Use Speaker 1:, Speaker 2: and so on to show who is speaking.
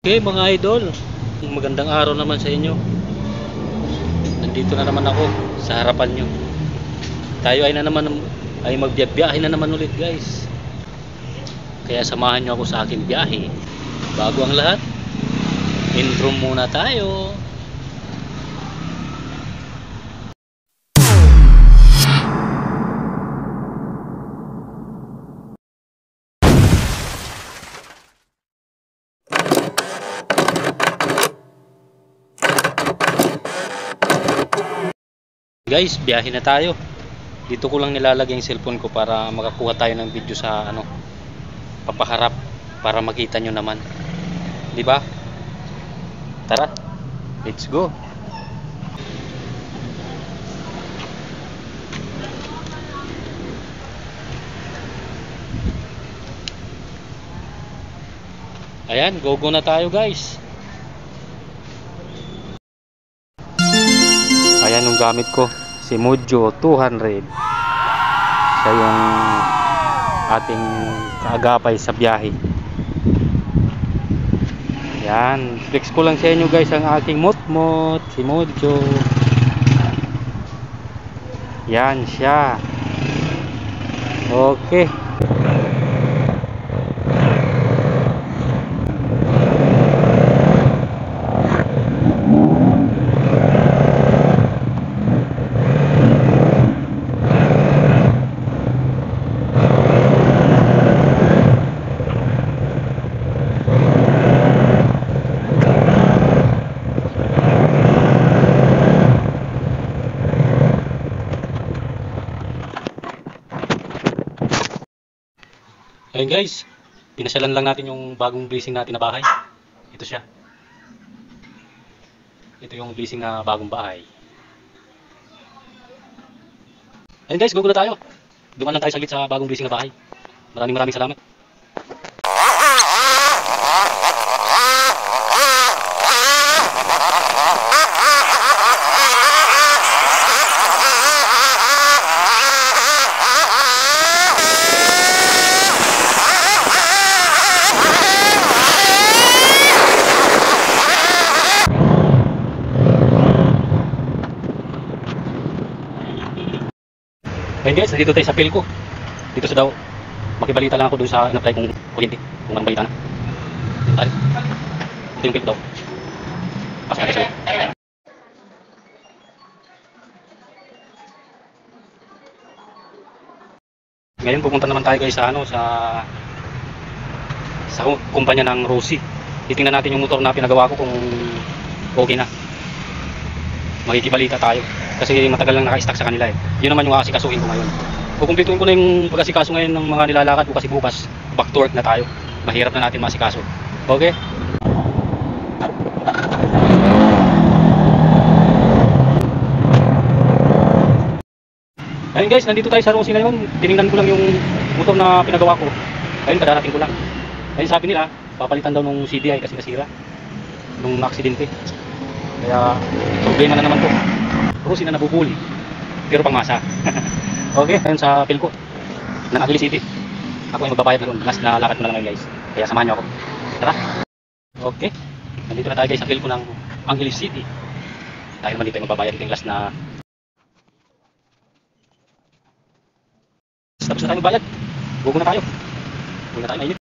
Speaker 1: Okay mga idol, magandang araw naman sa inyo. Nandito na naman ako sa harapan nyo. Tayo ay magbiyahe na naman ulit guys. Kaya samahan nyo ako sa aking biyahe. Bago ang lahat, intro muna tayo. Guys, biyahe na tayo. Dito ko lang nilalagay yung cellphone ko para makakuha tayo ng video sa papaharap para makita nyo naman. 'Di ba? Tara. Let's go. Ayan, go na tayo guys. Ayan yung gamit ko, si Mojo 200. Siya yung ating kaagapay sa biyahe. Yan, flex ko lang sa inyo guys ang aking motmot, si Mojo. Yan siya. Okay. Ayun guys, pinasyalan lang natin yung bagong blessing natin na bahay. Ito siya. Ito yung blessing na bagong bahay. Ayun guys, go na tayo. Dumaan lang tayo saglit sa bagong blessing na bahay. Maraming salamat. Ayun guys, nandito tayo sa Philco. Dito sa daw, makibalita lang ako doon sa in-apply kong kuryente. Kung anong balita na. Ay, ito yung Philco daw. Pasok natin sa'yo. Ngayon pupunta naman tayo guys sa kumpanya ng Rosie. Titingnan natin yung motor na pinagawa ko kung okay na. Makikibalita tayo. Kasi matagal lang naka-stack sa kanila eh. Yun naman yung asikasuhin ko ngayon. Kukumplituin ko na yung pag-asikaso ngayon ng mga nilalakad ko kasi bukas back to work na tayo. Mahirap na natin masikaso. Okay? Ayun guys, nandito tayo sa Rosie ngayon. Tinignan ko lang yung motor na pinagawa ko. Ayun, kadarating ko lang. Ayun, sabi nila, papalitan daw nung CDI kasi nasira nung aksidente. Kaya problema na naman to. Rosie na nabubuli pero pangmasa. Okay, ayun sa Philco ng Angeles City. Ako yung magbabayad na last na lakad ko na lang guys. Kaya samahan nyo ako. Tara. Okay, nandito na tayo guys sa Philco ng Angeles City. Tayo naman dito yung magbabayad yung last na. Tapos na tayo magbayad. Bugo na tayo. Bugo na tayo, mainit.